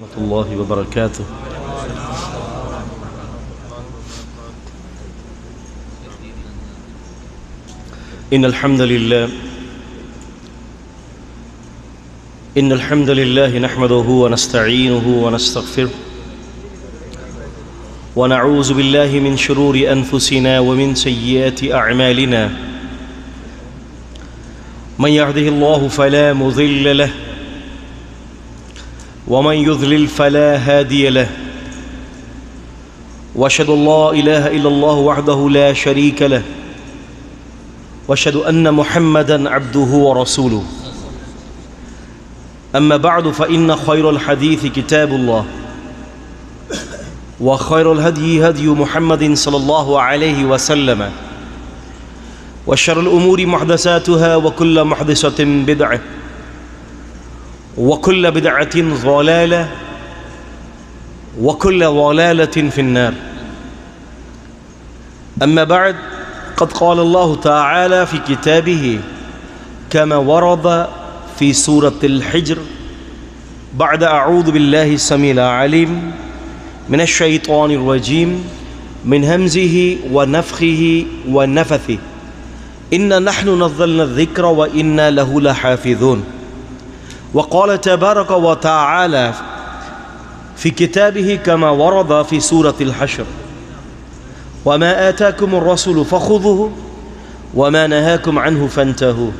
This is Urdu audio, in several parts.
ورحمة الله وبركاته. إن الحمد لله نحمده ونستعينه ونستغفره ونعوذ بالله من شرور أنفسنا ومن سيئات أعمالنا. من يهده الله فلا مضل له ومن يضلل فلا هادي له، واشهد ان لا اله الا الله وحده لا شريك له، واشهد ان محمدا عبده ورسوله. اما بعد فان خير الحديث كتاب الله، وخير الهدي هدي محمد صلى الله عليه وسلم، وشر الامور محدثاتها وكل محدثة بدعة، وكل بدعة ضلالة، وكل ضلالة في النار. أما بعد، قد قال الله تعالى في كتابه كما ورد في سورة الحجر بعد أعوذ بالله السميع العليم من الشيطان الرجيم من همزه ونفخه ونفثه إنا نحن نزلنا الذكر وإنا له لحافظون. وقال تبارك وتعالى في كتابه كما ورد في سورة الحشر وما آتاكم الرسول فخذوه وما نهاكم عنه فانتهوا.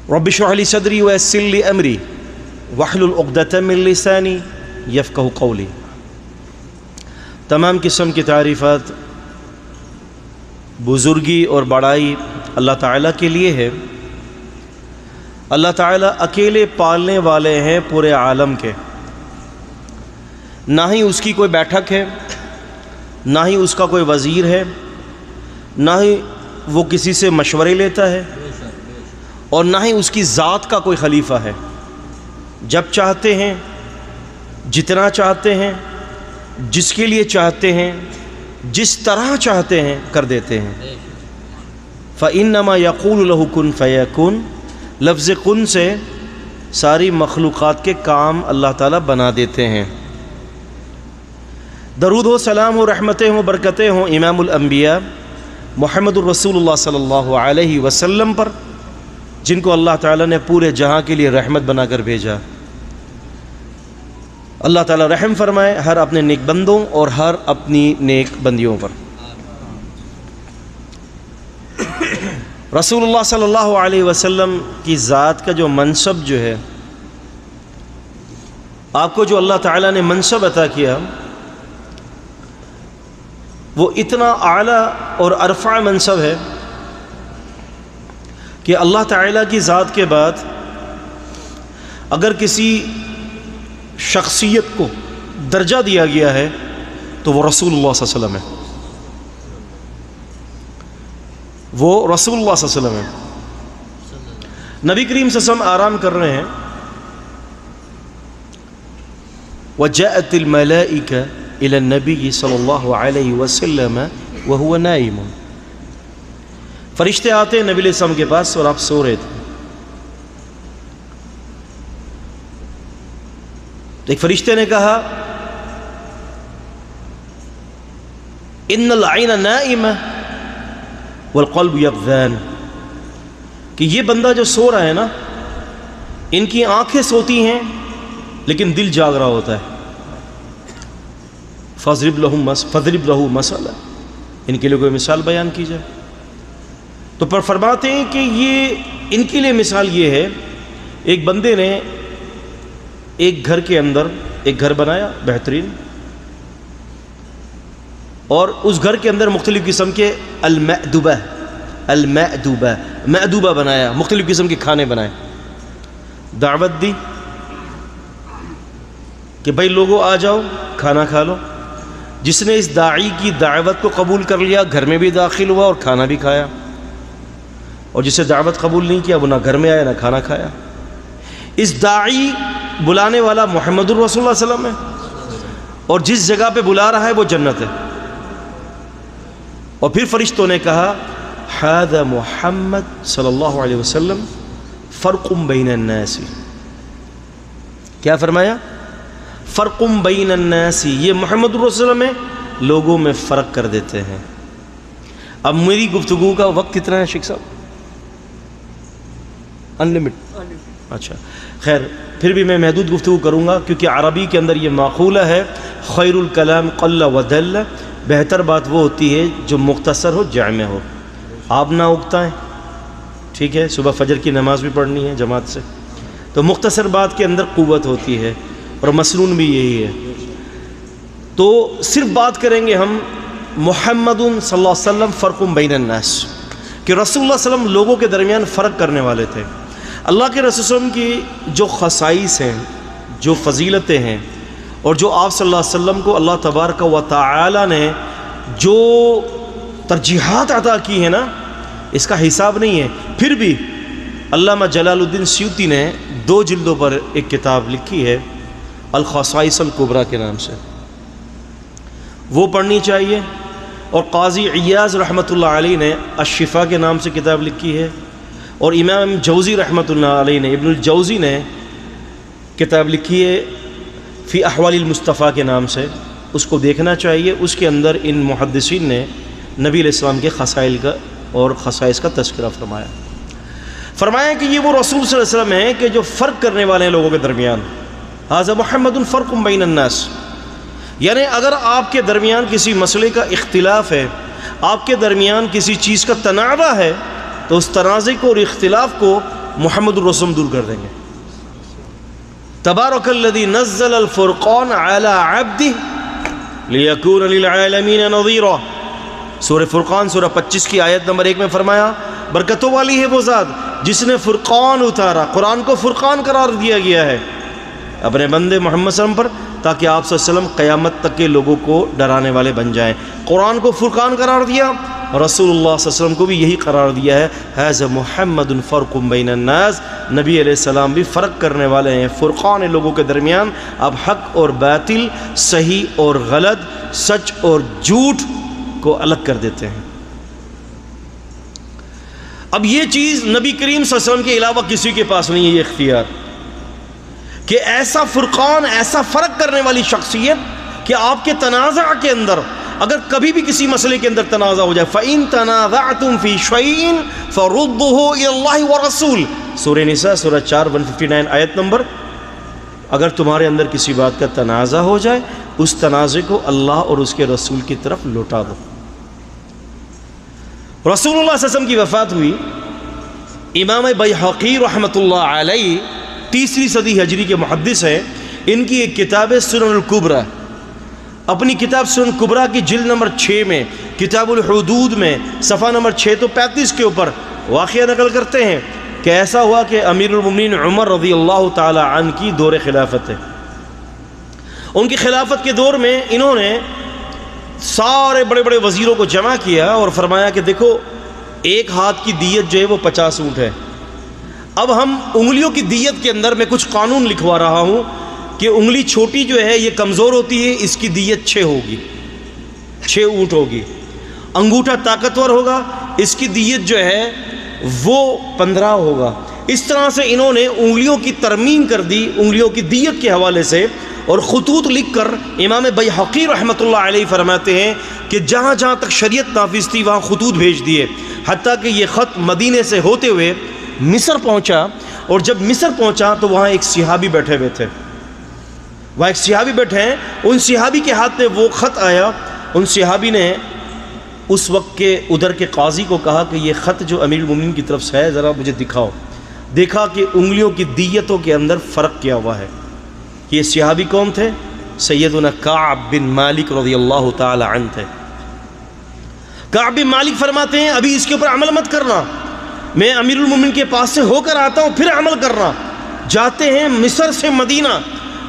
رب اشرح لي صدري ويسر لي أمري واحلل عقدة من لساني يفقهوا قولي. تمام قسم کی تعریفات، بزرگی اور بڑائی اللہ تعالیٰ کے لیے ہے. اللہ تعالیٰ اکیلے پالنے والے ہیں پورے عالم کے. نہ ہی اس کی کوئی بیٹھک ہے، نہ ہی اس کا کوئی وزیر ہے، نہ ہی وہ کسی سے مشورے لیتا ہے، اور نہ ہی اس کی ذات کا کوئی خلیفہ ہے. جب چاہتے ہیں، جتنا چاہتے ہیں، جس کے لیے چاہتے ہیں، جس طرح چاہتے ہیں کر دیتے ہیں. فَإِنَّمَا يَقُولُ لَهُ كُن فَيَكُن، لفظ کن سے ساری مخلوقات کے کام اللہ تعالیٰ بنا دیتے ہیں. درود و سلام و رحمتیں ہوں، برکتیں ہوں امام الانبیاء محمد الرسول اللہ صلی اللہ علیہ وسلم پر، جن کو اللہ تعالیٰ نے پورے جہاں کے لیے رحمت بنا کر بھیجا. اللہ تعالیٰ رحم فرمائے ہر اپنے نیک بندوں اور ہر اپنی نیک بندیوں پر. رسول اللہ صلی اللہ علیہ وسلم کی ذات کا جو منصب جو ہے، آپ کو جو اللہ تعالیٰ نے منصب عطا کیا، وہ اتنا اعلیٰ اور ارفع منصب ہے کہ اللہ تعالیٰ کی ذات کے بعد اگر کسی شخصیت کو درجہ دیا گیا ہے تو وہ رسول اللہ صلی اللہ علیہ وسلم ہے. وہ رسول اللہ صلی اللہ علیہ وسلم ہے. نبی کریم صلی اللہ علیہ وسلم آرام کر رہے ہیں. وَجَاءَتِ الْمَلَائِكَةُ إِلَى النَّبِيِّ صلی اللہ علیہ وسلم وَهُوَ نَائِمٌ. فرشتے آتے ہیں نبی علیہ السلام کے پاس اور آپ سو رہے تھے. ایک فرشتے نے کہا اِنَّ الْعَيْنَ نَائِمَةٌ والقلب یقظان، کہ یہ بندہ جو سو رہا ہے نا، ان کی آنکھیں سوتی ہیں لیکن دل جاگ رہا ہوتا ہے. فَاضْرِبْ لَهُ مَثَلًا، ان کے لیے کوئی مثال بیان کی جائے. تو پر فرماتے ہیں کہ یہ ان کے لیے مثال یہ ہے، ایک بندے نے ایک گھر کے اندر ایک گھر بنایا بہترین، اور اس گھر کے اندر مختلف قسم کے مأدوبہ بنایا، مختلف قسم کے کھانے بنائے. دعوت دی کہ بھائی لوگوں آ جاؤ کھانا کھا لو. جس نے اس داعی کی دعوت کو قبول کر لیا گھر میں بھی داخل ہوا اور کھانا بھی کھایا، اور جسے دعوت قبول نہیں کیا وہ نہ گھر میں آیا نہ کھانا کھایا. اس داعی بلانے والا محمد الرسول اللہ صلی اللہ علیہ وسلم ہے، اور جس جگہ پہ بلا رہا ہے وہ جنت ہے. اور پھر فرشتوں نے کہا هذا محمد صلی اللہ علیہ وسلم فرق بین الناس، کیا فرمایا؟ فرقم بین الناس، یہ محمد رسول اللہ میں لوگوں میں فرق کر دیتے ہیں۔ اب میری گفتگو کا وقت کتنا ہے شیخ صاحب؟ انلمیٹڈ؟ اچھا خیر، پھر بھی میں محدود گفتگو کروں گا، کیونکہ عربی کے اندر یہ معقولہ ہے، خیر الکلام قل ودل، بہتر بات وہ ہوتی ہے جو مختصر ہو، جامع ہو۔ آپ نہ اگتائیں، ٹھیک ہے، صبح فجر کی نماز بھی پڑھنی ہے جماعت سے، تو مختصر بات کے اندر قوت ہوتی ہے، اور مسنون بھی یہی ہے۔ تو صرف بات کریں گے ہم محمد صلی اللہ علیہ وسلم فرق بین الناس، کہ رسول اللہ صلی اللہ علیہ وسلم لوگوں کے درمیان فرق کرنے والے تھے۔ اللہ کے رسول صلی اللہ علیہ وسلم کی جو خصائص ہیں، جو فضیلتیں ہیں، اور جو آپ صلی اللہ علیہ وسلم کو اللہ تبارک و تعالی نے جو ترجیحات عطا کی ہیں نا، اس کا حساب نہیں ہے۔ پھر بھی علامہ جلال الدین سیوطی نے 2 جلدوں پر ایک کتاب لکھی ہے الخصائص الکبریٰ کے نام سے، وہ پڑھنی چاہیے۔ اور قاضی عیاض رحمۃ اللہ علیہ نے الشفا کے نام سے کتاب لکھی ہے، اور امام جوزی رحمۃ اللہ علیہ نے، ابن الجوزی نے کتاب لکھی ہے فی احوال المصطفیٰ کے نام سے، اس کو دیکھنا چاہیے۔ اس کے اندر ان محدثین نے نبی علیہ السلام کے خصائل کا اور خصائص کا تذکرہ فرمایا کہ یہ وہ رسول صلی اللہ علیہ وسلم ہیں کہ جو فرق کرنے والے ہیں لوگوں کے درمیان۔ ھذا محمد فرق بین الناس، یعنی اگر آپ کے درمیان کسی مسئلے کا اختلاف ہے، آپ کے درمیان کسی چیز کا تنازع ہے، تو اس تنازع کو اور اختلاف کو محمد الرسول دور کر دیں گے۔ تبارک الذی نزل الفرقان علی عبدہ لیکون للعالمین نذیرا، سورہ فرقان سورہ 25 کی آیت نمبر 1 میں فرمایا برکتوں والی ہے وہ ذات جس نے فرقان اتارا، قرآن کو فرقان قرار دیا گیا ہے اپنے بندے محمد صلی اللہ علیہ وسلم پر، تاکہ آپ صلی اللہ علیہ وسلم قیامت تک کے لوگوں کو ڈرانے والے بن جائیں۔ قرآن کو فرقان قرار دیا، رسول اللہ صلی اللہ علیہ وسلم کو بھی یہی قرار دیا ہے، ھذا محمد فرق بین الناس، نبی علیہ السلام بھی فرق کرنے والے ہیں، فرقان ہے لوگوں کے درمیان۔ اب حق اور باطل، صحیح اور غلط، سچ اور جھوٹ کو الگ کر دیتے ہیں۔ اب یہ چیز نبی کریم صلی اللہ علیہ وسلم کے علاوہ کسی کے پاس نہیں ہے، یہ اختیار کہ ایسا فرقان، ایسا فرق کرنے والی شخصیت کہ آپ کے تنازع کے اندر اگر کبھی بھی کسی مسئلے کے اندر تنازع ہو جائے، فَإِن تَنَازَعْتُمْ فِي شَيْءٍ فَرُدُّوهُ إِلَى اللَّهِ وَالرَّسُولِ، سورہ نساء سورہ 4 159 آیت نمبر۔ اگر تمہارے اندر کسی بات کا تنازع ہو جائے، اس تنازع کو اللہ اور اس کے رسول کی طرف لوٹا دو۔ رسول اللہ صلی اللہ علیہ وسلم کی وفات ہوئی، امام بیہقی رحمۃ اللہ علیہ 3 صدی ہجری کے محدث ہیں، ان کی ایک کتاب ہے سنن الکبریٰ۔ اپنی کتاب سنن الکبریٰ کی جلد نمبر 6 میں کتاب الحدود میں صفحہ نمبر 635 کے اوپر واقعہ نقل کرتے ہیں کہ ایسا ہوا کہ امیر المومنین عمر رضی اللہ تعالی عنہ کی دور خلافت ہے۔ ان کی خلافت کے دور میں انہوں نے سارے بڑے بڑے وزیروں کو جمع کیا اور فرمایا کہ دیکھو، ایک ہاتھ کی دیت جو ہے وہ 50 اونٹ ہے، اب ہم انگلیوں کی دیت کے اندر میں کچھ قانون لکھوا رہا ہوں کہ انگلی چھوٹی جو ہے یہ کمزور ہوتی ہے، اس کی دیت 6 ہوگی، 6 اونٹ ہوگی۔ انگوٹھا طاقتور ہوگا، اس کی دیت جو ہے وہ 15 ہوگا۔ اس طرح سے انہوں نے انگلیوں کی ترمیم کر دی انگلیوں کی دیت کے حوالے سے، اور خطوط لکھ کر امام بیہقی رحمۃ اللہ علیہ فرماتے ہیں کہ جہاں جہاں تک شریعت نافذ تھی وہاں خطوط بھیج دیے، حتیٰ کہ یہ خط مدینے سے ہوتے ہوئے مصر پہنچا، اور جب مصر پہنچا تو وہاں ایک صحابی بیٹھے ہوئے تھے، وہاں ایک صحابی بیٹھے ہیں، ان صحابی کے ہاتھ میں وہ خط آیا۔ ان صحابی نے اس وقت کے ادھر کے قاضی کو کہا کہ یہ خط جو امیر المومنین کی طرف سے ہے ذرا مجھے دکھاؤ۔ دیکھا کہ انگلیوں کی دیتوں کے اندر فرق کیا ہوا ہے۔ یہ صحابی کون تھے؟ سیدنا کعب بن مالک رضی اللہ تعالی عنہ تھے۔ کعب بن مالک فرماتے ہیں ابھی اس کے اوپر عمل مت کرنا، میں امیر المومنین کے پاس سے ہو کر آتا ہوں پھر عمل کرنا۔ جاتے ہیں مصر سے مدینہ،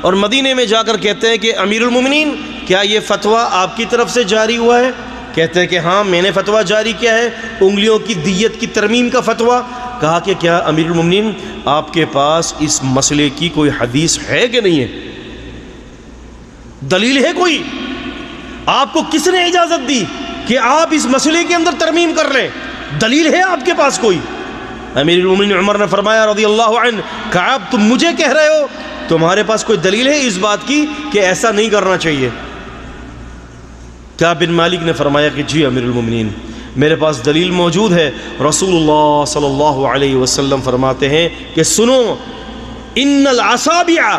اور مدینے میں جا کر کہتے ہیں کہ امیر المومنین کیا یہ فتویٰ آپ کی طرف سے جاری ہوا ہے؟ کہتے ہیں کہ ہاں میں نے فتویٰ جاری کیا ہے، انگلیوں کی دیت کی ترمیم کا فتویٰ۔ کہا کہ کیا امیر المومنین آپ کے پاس اس مسئلے کی کوئی حدیث ہے کہ نہیں ہے، دلیل ہے کوئی؟ آپ کو کس نے اجازت دی کہ آپ اس مسئلے کے اندر ترمیم کر لیں؟ دلیل ہے آپ کے پاس کوئی؟ امیر المومنین عمر نے فرمایا رضی اللہ عنہ، کعب تم مجھے کہہ رہے ہو تمہارے پاس کوئی دلیل ہے اس بات کی کہ ایسا نہیں کرنا چاہیے؟ کعب بن مالک نے فرمایا کہ جی امیر المومنین، میرے پاس دلیل موجود ہے۔ رسول اللہ صلی اللہ علیہ وسلم فرماتے ہیں کہ سنو، ان العصابیہ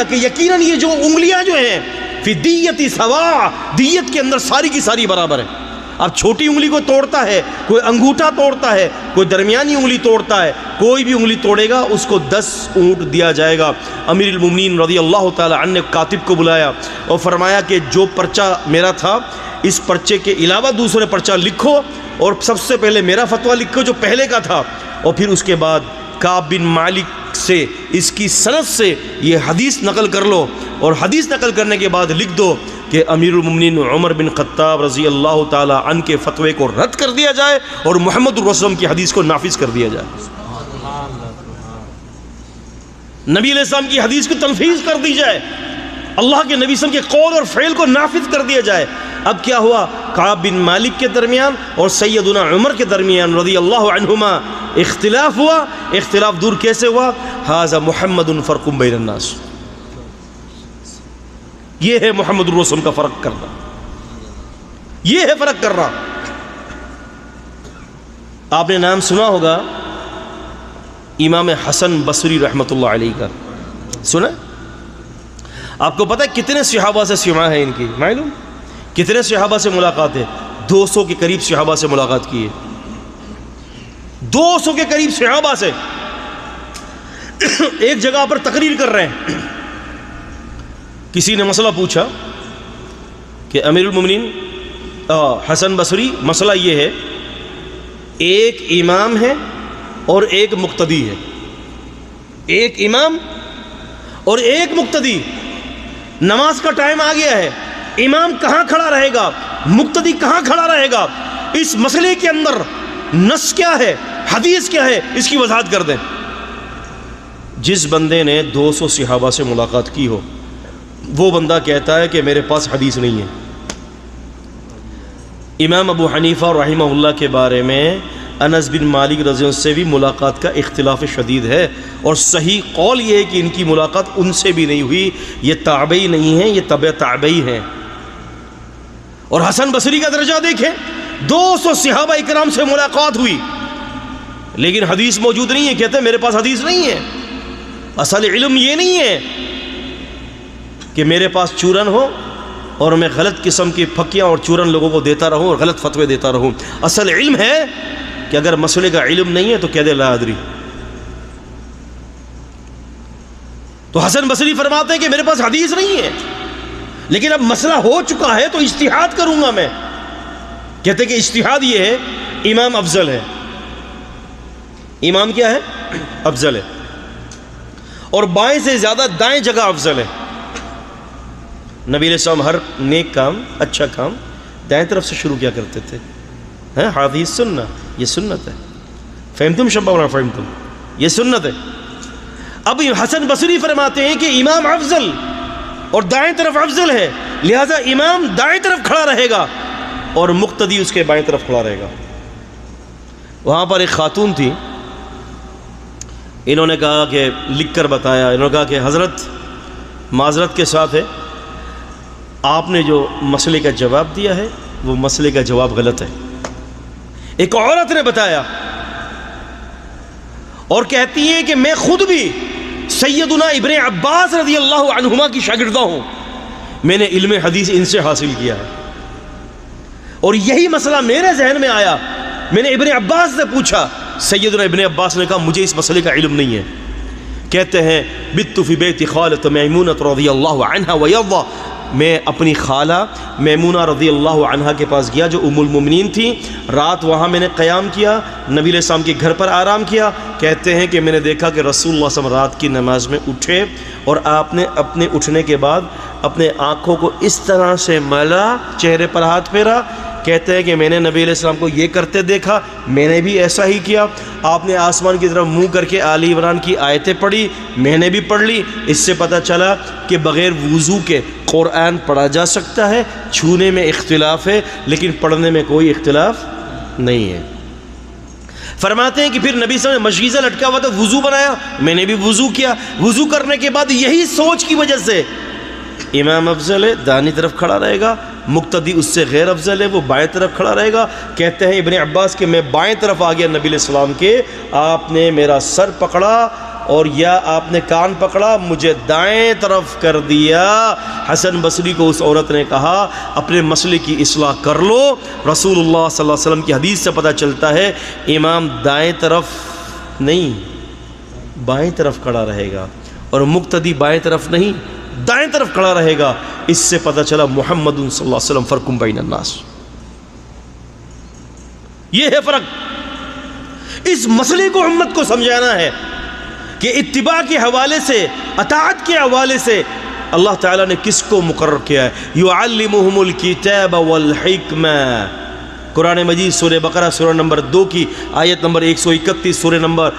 کہ یقیناً یہ جو انگلیاں جو ہیں فی دیت سوا، دیت کے اندر ساری کی ساری برابر ہے۔ اب چھوٹی انگلی کو توڑتا ہے، کوئی انگوٹھا توڑتا ہے، کوئی درمیانی انگلی توڑتا ہے، کوئی بھی انگلی توڑے گا اس کو 10 اونٹ دیا جائے گا۔ امیر المومنین رضی اللہ تعالی عنہ نے کاتب کو بلایا اور فرمایا کہ جو پرچہ میرا تھا اس پرچے کے علاوہ دوسرے پرچہ لکھو، اور سب سے پہلے میرا فتویٰ لکھو جو پہلے کا تھا، اور پھر اس کے بعد کعب بن مالک سے اس کی سند سے یہ حدیث نقل کر لو، اور حدیث نقل کرنے کے بعد لکھ دو کہ امیر المومنین عمر بن خطاب رضی اللہ تعالی عنہ کے فتوے کو رد کر دیا جائے اور محمد الرسول کی حدیث کو نافذ کر دیا جائے، نبی علیہ السلام کی حدیث کو تنفیذ کر دی جائے، اللہ کے نبی صلی اللہ علیہ وسلم کے قول اور فعل کو نافذ کر دیا جائے۔ اب کیا ہوا؟ کعب بن مالک کے درمیان اور سیدنا عمر کے درمیان رضی اللہ عنہما اختلاف ہوا۔ اختلاف دور کیسے ہوا؟ ھذا محمد فرق بین الناس، یہ ہے محمد الرسول کا فرق کرنا، یہ ہے فرق کرنا۔ آپ نے نام سنا ہوگا امام حسن بصری رحمۃ اللہ علیہ کا، سنا؟ آپ کو پتہ ہے کتنے صحابہ سے سماع ہے ان کی؟ معلوم کتنے صحابہ سے ملاقات ہے؟ 200 کے قریب صحابہ سے ملاقات کی ہے، 200 کے قریب صحابہ سے ایک جگہ پر تقریر کر رہے ہیں۔ کسی نے مسئلہ پوچھا کہ امیر المومنین حسن بصری، مسئلہ یہ ہے ایک امام ہے اور ایک مقتدی ہے، ایک امام اور ایک مقتدی، نماز کا ٹائم آ گیا ہے، امام کہاں کھڑا رہے گا، مقتدی کہاں کھڑا رہے گا، اس مسئلے کے اندر نص کیا ہے، حدیث کیا ہے، اس کی وضاحت کر دیں۔ جس بندے نے 200 صحابہ سے ملاقات کی ہو وہ بندہ کہتا ہے کہ میرے پاس حدیث نہیں ہے۔ امام ابو حنیفہ رحمہ اللہ کے بارے میں انس بن مالک رضی اللہ عنہ سے بھی ملاقات کا اختلاف شدید ہے، اور صحیح قول یہ ہے کہ ان کی ملاقات ان سے بھی نہیں ہوئی، یہ تابعی نہیں ہیں، یہ تبع تابعی ہیں۔ اور حسن بصری کا درجہ دیکھیں، 200 صحابہ اکرام سے ملاقات ہوئی لیکن حدیث موجود نہیں ہے، کہتے ہیں میرے پاس حدیث نہیں ہے۔ اصل علم یہ نہیں ہے کہ میرے پاس چورن ہو اور میں غلط قسم کی پھکیاں اور چورن لوگوں کو دیتا رہوں اور غلط فتوے دیتا رہوں۔ اصل علم ہے کہ اگر مسئلے کا علم نہیں ہے تو کہہ دے لا ادری۔ تو حسن بصری فرماتے ہیں کہ میرے پاس حدیث نہیں ہے، لیکن اب مسئلہ ہو چکا ہے تو اجتہاد کروں گا میں۔ کہتے ہیں کہ اجتہاد یہ ہے، امام افضل ہے، امام کیا ہے؟ افضل ہے، اور بائیں سے زیادہ دائیں جگہ افضل ہے۔ نبی علیہ السلام ہر نیک کام، اچھا کام دائیں طرف سے شروع کیا کرتے تھے۔ حدیث سننا، یہ سنت ہے۔ فہمتم شباب، فہمتم، یہ سنت ہے۔ اب حسن بصری فرماتے ہیں کہ امام افضل اور دائیں طرف افضل ہے، لہذا امام دائیں طرف کھڑا رہے گا اور مقتدی اس کے بائیں طرف کھڑا رہے گا۔ وہاں پر ایک خاتون تھی، انہوں نے کہا کہ لکھ کر بتایا، انہوں نے کہا کہ حضرت معذرت کے ساتھ ہے، آپ نے جو مسئلے کا جواب دیا ہے وہ مسئلے کا جواب غلط ہے۔ ایک عورت نے بتایا اور کہتی ہے کہ میں خود بھی سیدنا ابن عباس رضی اللہ عنہما کی شاگردہ ہوں، میں نے علم حدیث ان سے حاصل کیا ہے، اور یہی مسئلہ میرے ذہن میں آیا، میں نے ابن عباس سے پوچھا، سیدنا ابن عباس نے کہا مجھے اس مسئلے کا علم نہیں ہے۔ کہتے ہیں بت فی بیت خالۃ میمونۃ رضی اللہ عنہا ویرضا، میں اپنی خالہ میمونہ رضی اللہ عنہا کے پاس گیا جو ام المومنین تھی، رات وہاں میں نے قیام کیا، نبی علیہ السلام کے گھر پر آرام کیا۔ کہتے ہیں کہ میں نے دیکھا کہ رسول اللہ صلی اللہ علیہ وسلم رات کی نماز میں اٹھے اور آپ نے اپنے اٹھنے کے بعد اپنے آنکھوں کو اس طرح سے ملا، چہرے پر ہاتھ پھیرا۔ کہتے ہیں کہ میں نے نبی علیہ السلام کو یہ کرتے دیکھا، میں نے بھی ایسا ہی کیا۔ آپ نے آسمان کی طرف منہ کر کے آل عمران کی آیتیں پڑھی، میں نے بھی پڑھ لی۔ اس سے پتہ چلا کہ بغیر وضو کے قرآن پڑھا جا سکتا ہے، چھونے میں اختلاف ہے لیکن پڑھنے میں کوئی اختلاف نہیں ہے۔ فرماتے ہیں کہ پھر نبی صلی اللہ علیہ وسلم نے مشغیزہ لٹکا ہوا تھا، وضو بنایا، میں نے بھی وضو کیا، وضو کرنے کے بعد یہی سوچ کی وجہ سے امام افضل ہے دائیں طرف کھڑا رہے گا، مقتدی اس سے غیر افضل ہے وہ بائیں طرف کھڑا رہے گا۔ کہتے ہیں ابن عباس کہ میں بائیں طرف آ گیا نبی علیہ السلام کے، آپ نے میرا سر پکڑا اور یا آپ نے کان پکڑا، مجھے دائیں طرف کر دیا۔ حسن بصری کو اس عورت نے کہا اپنے مسئلے کی اصلاح کر لو۔ رسول اللہ صلی اللہ علیہ وسلم کی حدیث سے پتہ چلتا ہے امام دائیں طرف نہیں بائیں طرف کھڑا رہے گا اور مقتدی بائیں طرف نہیں دائیں طرف کھڑا رہے گا۔ اس سے پتہ چلا محمد صلی اللہ علیہ وسلم فرقم بین الناس، یہ ہے فرق۔ اس مسئلے کو امت کو سمجھانا ہے کہ اتباع کے حوالے سے، اطاعت کے حوالے سے اللہ تعالیٰ نے کس کو مقرر کیا ہے؟ یعلمہم الکتاب والحکمہ۔ قرآن مجید سورہ بقرہ سورہ نمبر 2 کی آیت نمبر 131، سورہ نمبر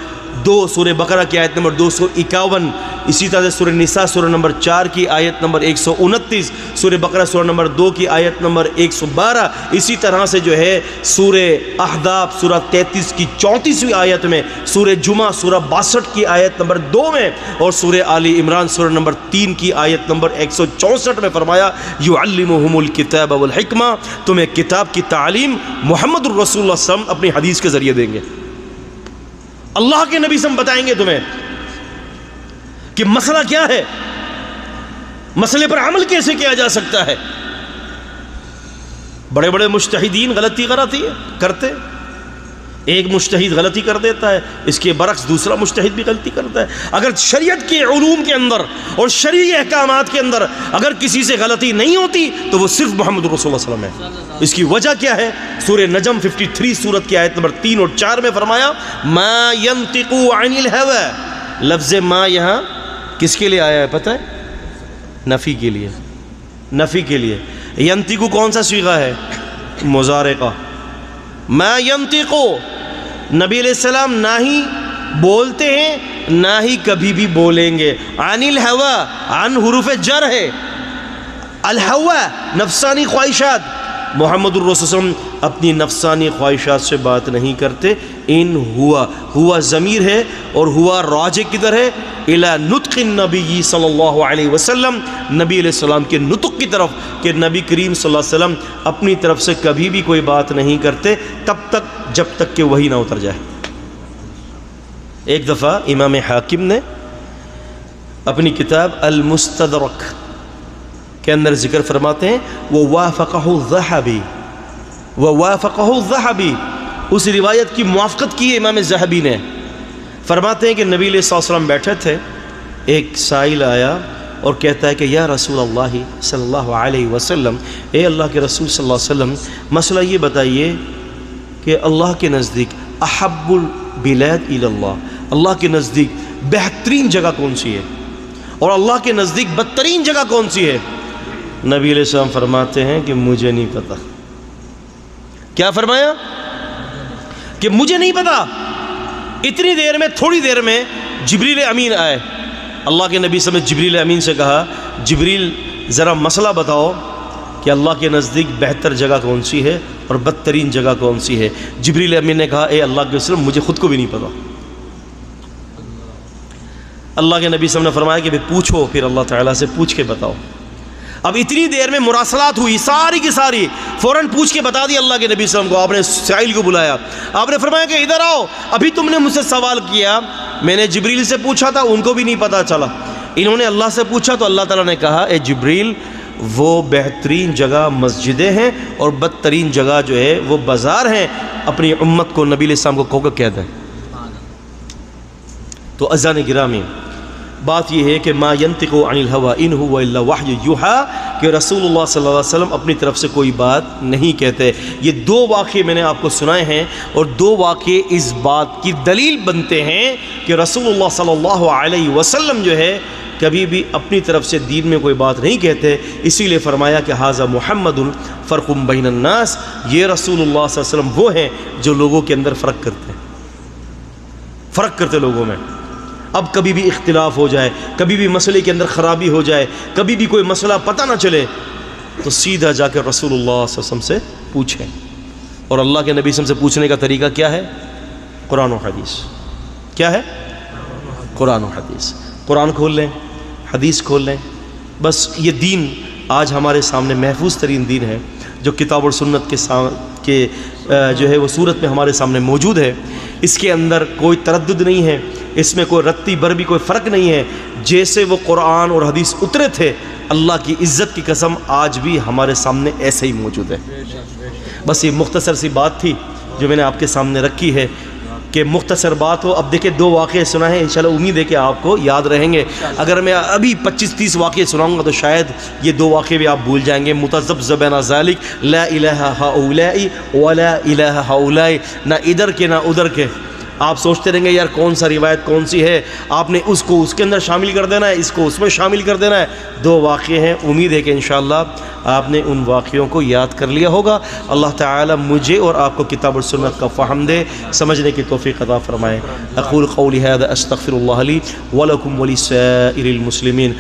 2 سورہ بقرہ کی آیت نمبر 251، اسی طرح سے سورہ نساء سورہ نمبر 4 کی آیت نمبر 129، سورہ بقرہ سورہ نمبر 2 کی آیت نمبر 112، اسی طرح سے جو ہے سورہ احزاب سورہ 33 کی 34ویں آیت میں، سورہ جمعہ سورہ 62 کی آیت نمبر 2 میں، اور سورہ آل عمران سورہ نمبر 3 کی آیت نمبر 164 میں فرمایا یعلمہم الکتاب والحکمہ، تمہیں کتاب کی تعلیم محمد الرسول اللہ صلی اللہ علیہ وسلم اپنی حدیث کے ذریعے دیں گے، اللہ کے نبی سے بتائیں گے تمہیں کہ مسئلہ کیا ہے، مسئلے پر عمل کیسے کیا جا سکتا ہے۔ بڑے بڑے مجتہدین غلطی کرتے، ایک مجتہد غلطی کر دیتا ہے، اس کے برعکس دوسرا مجتہد بھی غلطی کرتا ہے۔ اگر شریعت کے علوم کے اندر اور شرعی احکامات کے اندر اگر کسی سے غلطی نہیں ہوتی تو وہ صرف محمد رسول اللہ صلی اللہ علیہ وسلم ہے۔ اس کی وجہ کیا ہے؟ سورہ نجم 53 سورت کی آیت نمبر 3 اور 4 میں فرمایا ما ينطق عن الهوى۔ لفظ ما یہاں کس کے لیے آیا ہے پتہ ہے؟ نفی کے لیے، نفی کے لیے۔ ینطق کون سا صیغہ ہے؟ مضارع کا۔ ما ينطق، نبی علیہ السلام نہ ہی بولتے ہیں نہ ہی کبھی بھی بولیں گے۔ عن الہوا، عن حروف جر ہے، الہوا نفسانی خواہشات، محمد الرسول صلی اللہ علیہ وسلم اپنی نفسانی خواہشات سے بات نہیں کرتے۔ ان ہوا ضمیر ہے اور ہوا راجع کدھر ہے؟ الی نطق النبی صلی اللہ علیہ وسلم، نبی علیہ السلام کے نطق کی طرف، کہ نبی کریم صلی اللہ علیہ وسلم اپنی طرف سے کبھی بھی کوئی بات نہیں کرتے تب تک جب تک کہ وحی نہ اتر جائے۔ ایک دفعہ امام حاکم نے اپنی کتاب المستدرک کے اندر ذکر فرماتے ہیں ووافقہ الذہبی، ووافقہ الذہبی، اس روایت کی موافقت کی ہے امام ذہبی نے۔ فرماتے ہیں کہ نبی علیہ السلام بیٹھے تھے، ایک سائل آیا اور کہتا ہے کہ یا رسول اللہ صلی اللہ علیہ وسلم، اے اللہ کے رسول صلی اللہ علیہ وسلم، مسئلہ یہ بتائیے کہ اللہ کے نزدیک احب البلاد الی اللہ، اللہ کے نزدیک بہترین جگہ کون سی ہے اور اللہ کے نزدیک بدترین جگہ کون سی ہے؟ نبی علیہ السلام فرماتے ہیں کہ مجھے نہیں پتا۔ کیا فرمایا؟ کہ مجھے نہیں پتا۔ اتنی دیر میں، تھوڑی دیر میں جبریل امین آئے، اللہ کے نبی صلی اللہ علیہ وسلم جبریل امین سے کہا جبریل ذرا مسئلہ بتاؤ کہ اللہ کے نزدیک بہتر جگہ کون سی ہے اور بدترین جگہ کون سی ہے۔ جبریل امین نے کہا اے اللہ کے رسول مجھے خود کو بھی نہیں پتا۔ اللہ کے نبی صلی اللہ علیہ وسلم نے فرمایا کہ پوچھو، پھر اللہ تعالیٰ سے پوچھ کے بتاؤ۔ اب اتنی دیر میں مراسلات ہوئی ساری کی ساری، فوراً پوچھ کے بتا دی اللہ کے نبی صلی اللہ علیہ وسلم کو۔ آپ نے سائل کو بلایا، آپ نے فرمایا کہ ادھر آؤ، ابھی تم نے مجھ سے سوال کیا، میں نے جبریل سے پوچھا تھا، ان کو بھی نہیں پتا چلا، انہوں نے اللہ سے پوچھا تو اللہ تعالیٰ نے کہا اے جبریل وہ بہترین جگہ مسجدیں ہیں اور بدترین جگہ جو ہے وہ بازار ہیں، اپنی امت کو نبی علیہ السلام کو کہو کہ کہہ دیں۔ تو اذان گرامی بات یہ ہے کہ ما ینطق عن الہوی ان هو الا وحی یوحی، کہ رسول اللہ صلی اللہ علیہ وسلم اپنی طرف سے کوئی بات نہیں کہتے۔ یہ دو واقعے میں نے آپ کو سنائے ہیں اور دو واقعے اس بات کی دلیل بنتے ہیں کہ رسول اللہ صلی اللہ علیہ وسلم جو ہے کبھی بھی اپنی طرف سے دین میں کوئی بات نہیں کہتے۔ اسی لیے فرمایا کہ ھذا محمد فرق بین الناس، یہ رسول اللہ صلی اللہ علیہ وسلم وہ ہیں جو لوگوں کے اندر فرق کرتے ہیں، فرق کرتے لوگوں میں۔ اب کبھی بھی اختلاف ہو جائے، کبھی بھی مسئلے کے اندر خرابی ہو جائے، کبھی بھی کوئی مسئلہ پتہ نہ چلے تو سیدھا جا کے رسول اللہ صلی اللہ علیہ وسلم سے پوچھیں۔ اور اللہ کے نبی صلی اللہ علیہ وسلم سے پوچھنے کا طریقہ کیا ہے؟ قرآن و حدیث. کیا ہے؟ قرآن و حدیث. قرآن کھول لیں، حدیث کھول لیں، بس یہ دین آج ہمارے سامنے محفوظ ترین دین ہے جو کتاب اور سنت کے جو ہے وہ صورت میں ہمارے سامنے موجود ہے. اس کے اندر کوئی تردد نہیں ہے، اس میں کوئی رتی بھر بھی کوئی فرق نہیں ہے. جیسے وہ قرآن اور حدیث اترے تھے، اللہ کی عزت کی قسم آج بھی ہمارے سامنے ایسے ہی موجود ہے. بس یہ مختصر سی بات تھی جو میں نے آپ کے سامنے رکھی ہے کہ مختصر بات ہو. اب دیکھیں 2 واقعے سنا ہے، انشاءاللہ امید ہے کہ آپ کو یاد رہیں گے. اگر میں ابھی 25-30 واقعے سناؤں گا تو شاید یہ 2 واقعے بھی آپ بھول جائیں گے. متذبذبین ذالک لا الہ ہؤلاء ولا الہ ہؤلاء، نہ ادھر کے نہ ادھر کے. آپ سوچتے رہیں گے یار کون سا روایت کون سی ہے، آپ نے اس کو اس کے اندر شامل کر دینا ہے، اس کو اس میں شامل کر دینا ہے. 2 واقعے ہیں، امید ہے کہ انشاءاللہ آپ نے ان واقعوں کو یاد کر لیا ہوگا. اللہ تعالی مجھے اور آپ کو کتاب اور سنت کا فہم دے، سمجھنے کی توفیق عطا فرمائے. اقول قولی ھذا استغفر اللہ لی ولکم ولسائر المسلمین.